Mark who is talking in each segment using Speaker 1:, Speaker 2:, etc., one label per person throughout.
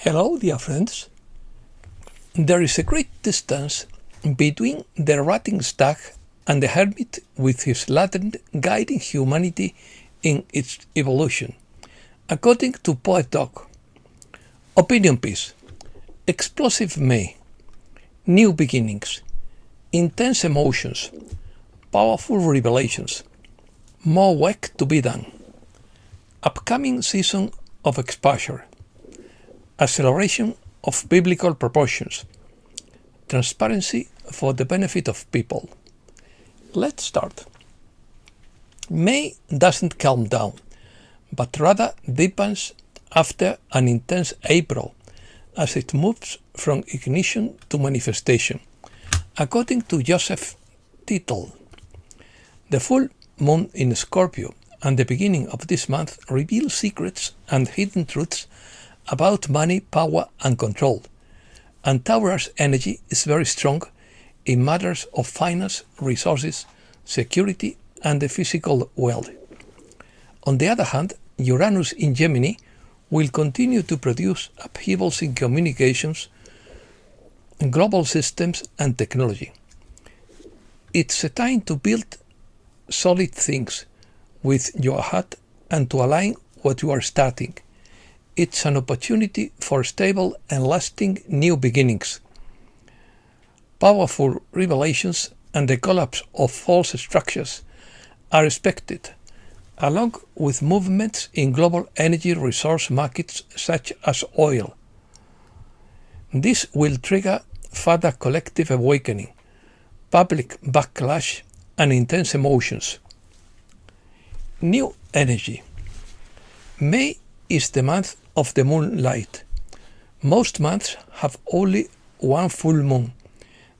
Speaker 1: Hello, dear friends. There is a great distance between the ratting stag and the hermit with his lantern guiding humanity in its evolution. According to Poet Dog, opinion piece, explosive May, new beginnings, intense emotions, powerful revelations, more work to be done, upcoming season of exposure, acceleration of biblical proportions, transparency for the benefit of people. Let's start. May doesn't calm down, but rather deepens after an intense April as it moves from ignition to manifestation. According to Joseph Tittle, the full moon in Scorpio and the beginning of this month reveal secrets and hidden truths about money, power and control. And Taurus energy is very strong in matters of finance, resources, security and the physical world. On the other hand, Uranus in Gemini will continue to produce upheavals in communications, global systems and technology. It's a time to build solid things with your heart and to align what you are starting. It's an opportunity for stable and lasting new beginnings. Powerful revelations and the collapse of false structures are expected, along with movements in global energy resource markets such as oil. This will trigger further collective awakening, public backlash, and intense emotions. New energy. May is the month of the moonlight. Most months have only one full moon.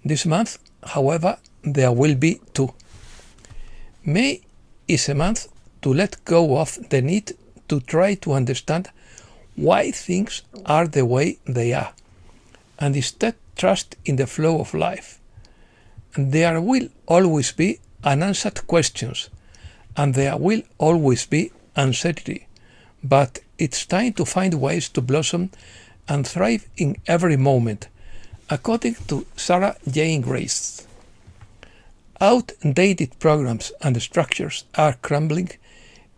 Speaker 1: This month, however, there will be two. May is a month to let go of the need to try to understand why things are the way they are, and instead trust in the flow of life. There will always be unanswered questions, and there will always be uncertainty, but it's time to find ways to blossom and thrive in every moment, according to Sarah Jane Grace. Outdated programs and structures are crumbling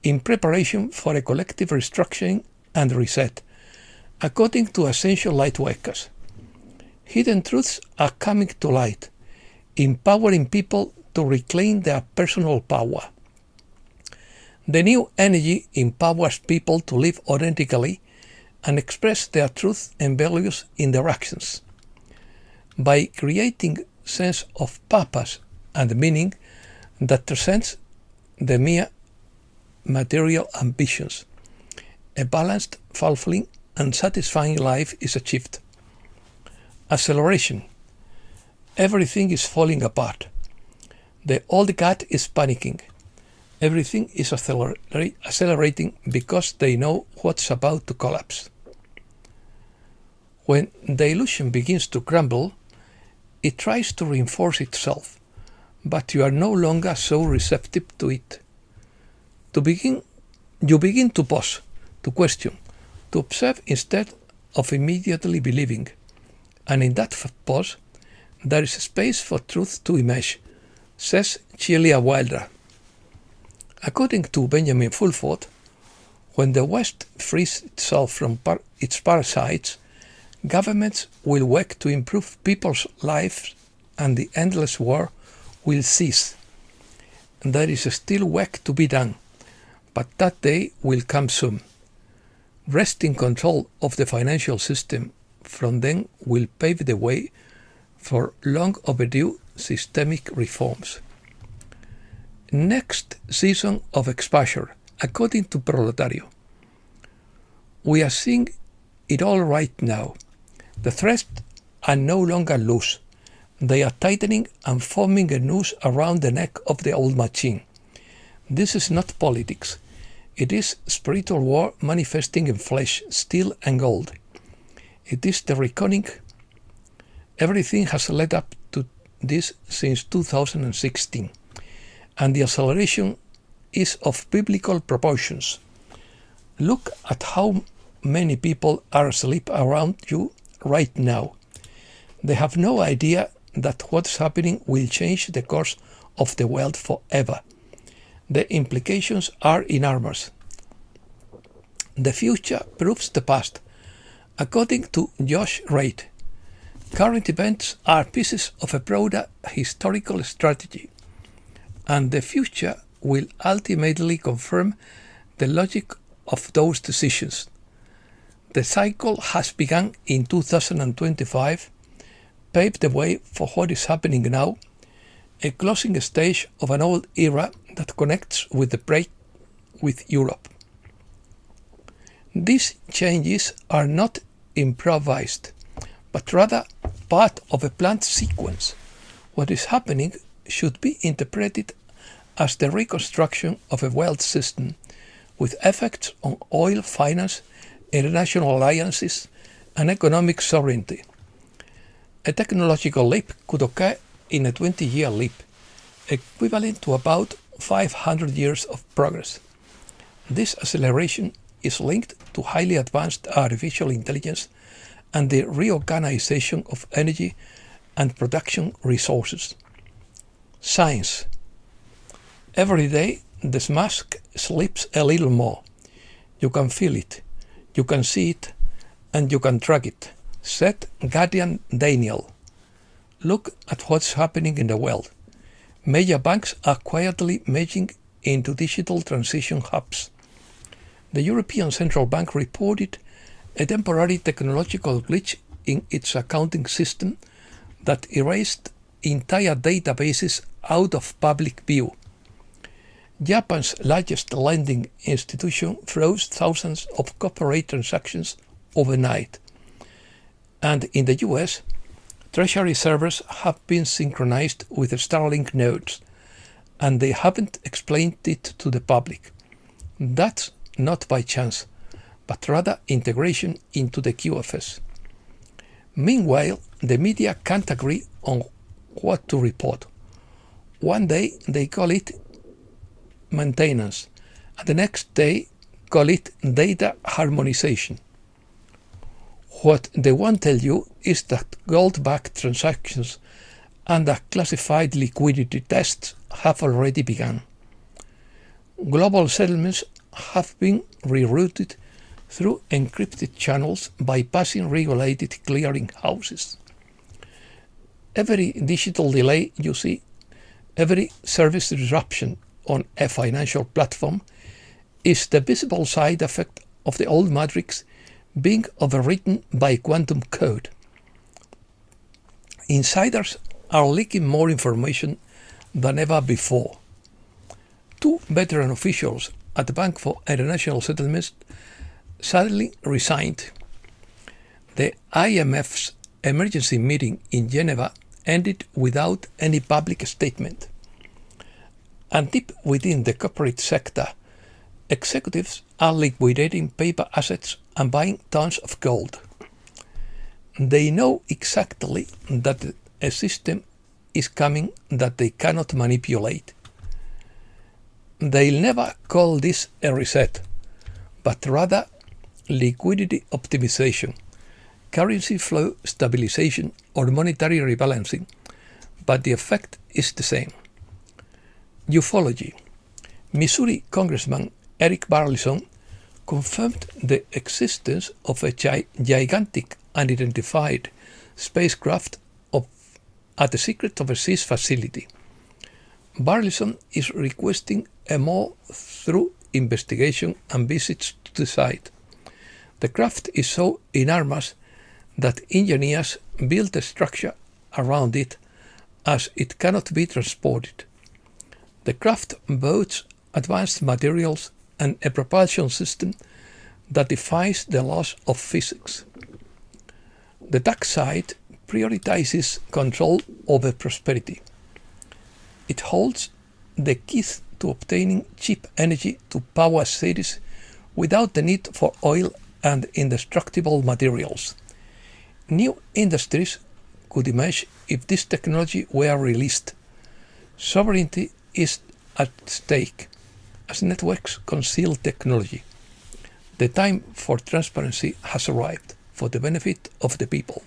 Speaker 1: in preparation for a collective restructuring and reset, according to Essential Lightworkers. Hidden truths are coming to light, empowering people to reclaim their personal power. The new energy empowers people to live authentically and express their truth and values in their actions. By creating a sense of purpose and meaning that transcends the mere material ambitions, a balanced, fulfilling and satisfying life is achieved. Acceleration. Everything is falling apart. The old guard is panicking. Everything is accelerating because they know what's about to collapse. When the illusion begins to crumble, it tries to reinforce itself, but you are no longer so receptive to it. You begin to pause, to question, to observe instead of immediately believing. And in that pause, there is space for truth to emerge, says Celia Wilder. According to Benjamin Fulford, when the West frees itself from its parasites, governments will work to improve people's lives and the endless war will cease. There is still work to be done, but that day will come soon. Wresting control of the financial system from then will pave the way for long overdue systemic reforms. Next season of exposure, according to Proletario. We are seeing it all right now. The threads are no longer loose. They are tightening and forming a noose around the neck of the old machine. This is not politics. It is spiritual war manifesting in flesh, steel and gold. It is the reckoning. Everything has led up to this since 2016. And the acceleration is of biblical proportions. Look at how many people are asleep around you right now. They have no idea that what's happening will change the course of the world forever. The implications are enormous. The future proves the past. According to Josh Reid, current events are pieces of a broader historical strategy, and the future will ultimately confirm the logic of those decisions. The cycle has begun in 2025, paved the way for what is happening now, a closing stage of an old era that connects with the break with Europe. These changes are not improvised, but rather part of a planned sequence. What is happening should be interpreted as the reconstruction of a world system with effects on oil, finance, international alliances, and economic sovereignty. A technological leap could occur in a 20-year leap, equivalent to about 500 years of progress. This acceleration is linked to highly advanced artificial intelligence and the reorganization of energy and production resources. Science. Every day, the mask slips a little more. You can feel it, you can see it, and you can track it, said Guardian Daniel. Look at what's happening in the world. Major banks are quietly merging into digital transition hubs. The European Central Bank reported a temporary technological glitch in its accounting system that erased entire databases out of public view. Japan's largest lending institution froze thousands of corporate transactions overnight. And in the US, Treasury servers have been synchronized with Starlink nodes, and they haven't explained it to the public. That's not by chance, but rather integration into the QFS. Meanwhile, the media can't agree on what to report. One day they call it maintenance, and the next day call it data harmonization. What they won't tell you is that gold-backed transactions and classified liquidity tests have already begun. Global settlements have been rerouted through encrypted channels bypassing regulated clearing houses. Every digital delay you see, every service disruption on a financial platform is the visible side effect of the old matrix being overwritten by quantum code. Insiders are leaking more information than ever before. Two veteran officials at the Bank for International Settlements sadly resigned. The IMF's emergency meeting in Geneva ended without any public statement. And deep within the corporate sector, executives are liquidating paper assets and buying tons of gold. They know exactly that a system is coming that they cannot manipulate. They'll never call this a reset, but rather liquidity optimization, currency flow stabilization, or monetary rebalancing, but the effect is the same. Ufology. Missouri Congressman Eric Burlison confirmed the existence of a gigantic unidentified spacecraft at a secret overseas facility. Burlison is requesting a more thorough investigation and visits to the site. The craft is so enormous that engineers built a structure around it as it cannot be transported. The craft boasts advanced materials and a propulsion system that defies the laws of physics. The dark side prioritizes control over prosperity. It holds the keys to obtaining cheap energy to power cities without the need for oil and indestructible materials. New industries could emerge if this technology were released. Sovereignty is at stake as networks conceal technology. The time for transparency has arrived for the benefit of the people.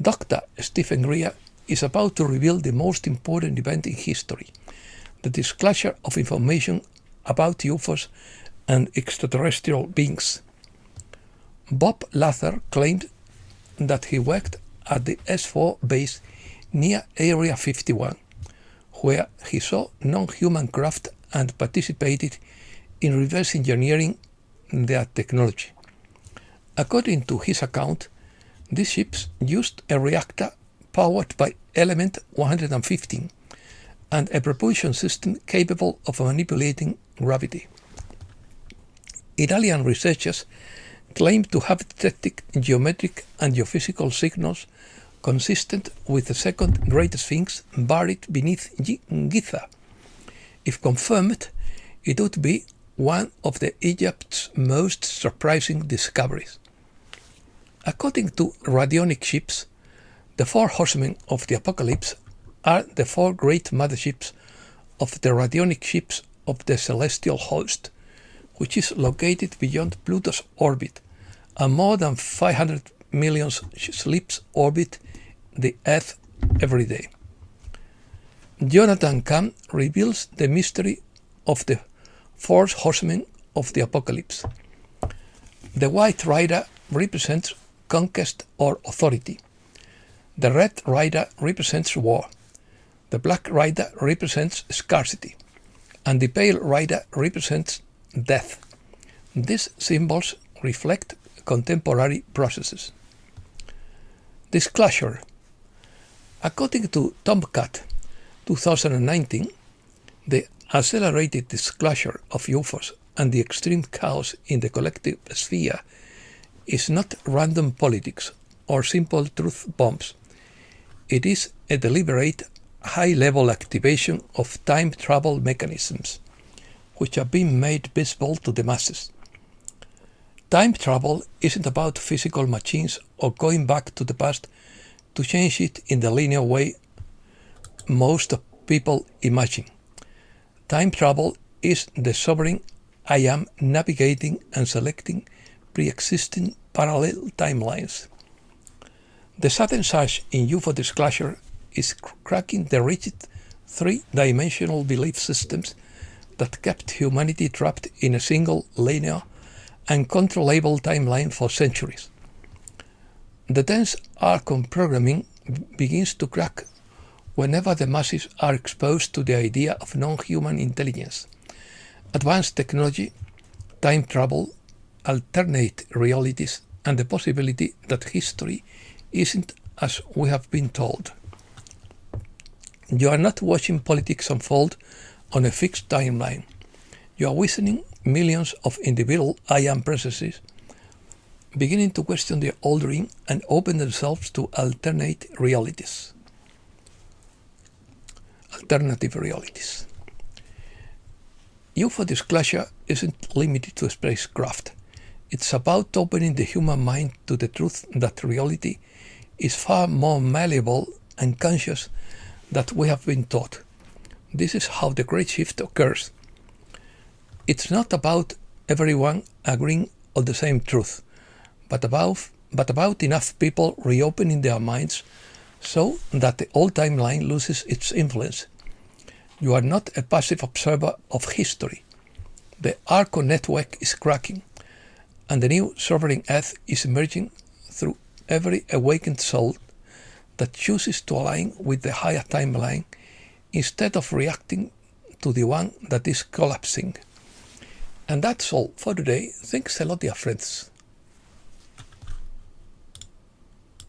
Speaker 1: Dr. Stephen Greer is about to reveal the most important event in history, the disclosure of information about UFOs and extraterrestrial beings. Bob Lather claimed that he worked at the S4 base near Area 51, where he saw non-human craft and participated in reverse engineering their technology. According to his account, these ships used a reactor powered by element 115 and a propulsion system capable of manipulating gravity. Italian researchers claim to have detected geometric and geophysical signals consistent with the second Great Sphinx buried beneath Giza. If confirmed, it would be one of Egypt's most surprising discoveries. According to radionic ships, the four horsemen of the apocalypse are the four great motherships of the radionic ships of the celestial host, which is located beyond Pluto's orbit, and more than 500 million ships orbit the Earth every day. Jonathan Cahn reveals the mystery of the four horsemen of the apocalypse. The White Rider represents conquest or authority. The Red Rider represents war. The Black Rider represents scarcity. And the Pale Rider represents death. These symbols reflect contemporary processes. Disclosure. According to Tomcat 2019, the accelerated disclosure of UFOs and the extreme chaos in the collective sphere is not random politics or simple truth bombs. It is a deliberate, high-level activation of time travel mechanisms, which have been made visible to the masses. Time travel isn't about physical machines or going back to the past to change it in the linear way most people imagine. Time travel is the sovereign I am navigating and selecting pre-existing parallel timelines. The sudden surge in UFO disclosure is cracking the rigid three-dimensional belief systems that kept humanity trapped in a single linear and controllable timeline for centuries. The dense Archon programming begins to crack whenever the masses are exposed to the idea of non-human intelligence, advanced technology, time travel, alternate realities, and the possibility that history isn't as we have been told. You are not watching politics unfold on a fixed timeline. You are witnessing millions of individual I am processes beginning to question their ordering and open themselves to alternative realities. UFO disclosure isn't limited to spacecraft. It's about opening the human mind to the truth that reality is far more malleable and conscious than we have been taught. This is how the great shift occurs. It's not about everyone agreeing on the same truth, but about enough people reopening their minds so that the old timeline loses its influence. You are not a passive observer of history. The Arco network is cracking, and the new sovereign Earth is emerging through every awakened soul that chooses to align with the higher timeline instead of reacting to the one that is collapsing. And that's all for today. Thanks a lot, dear friends.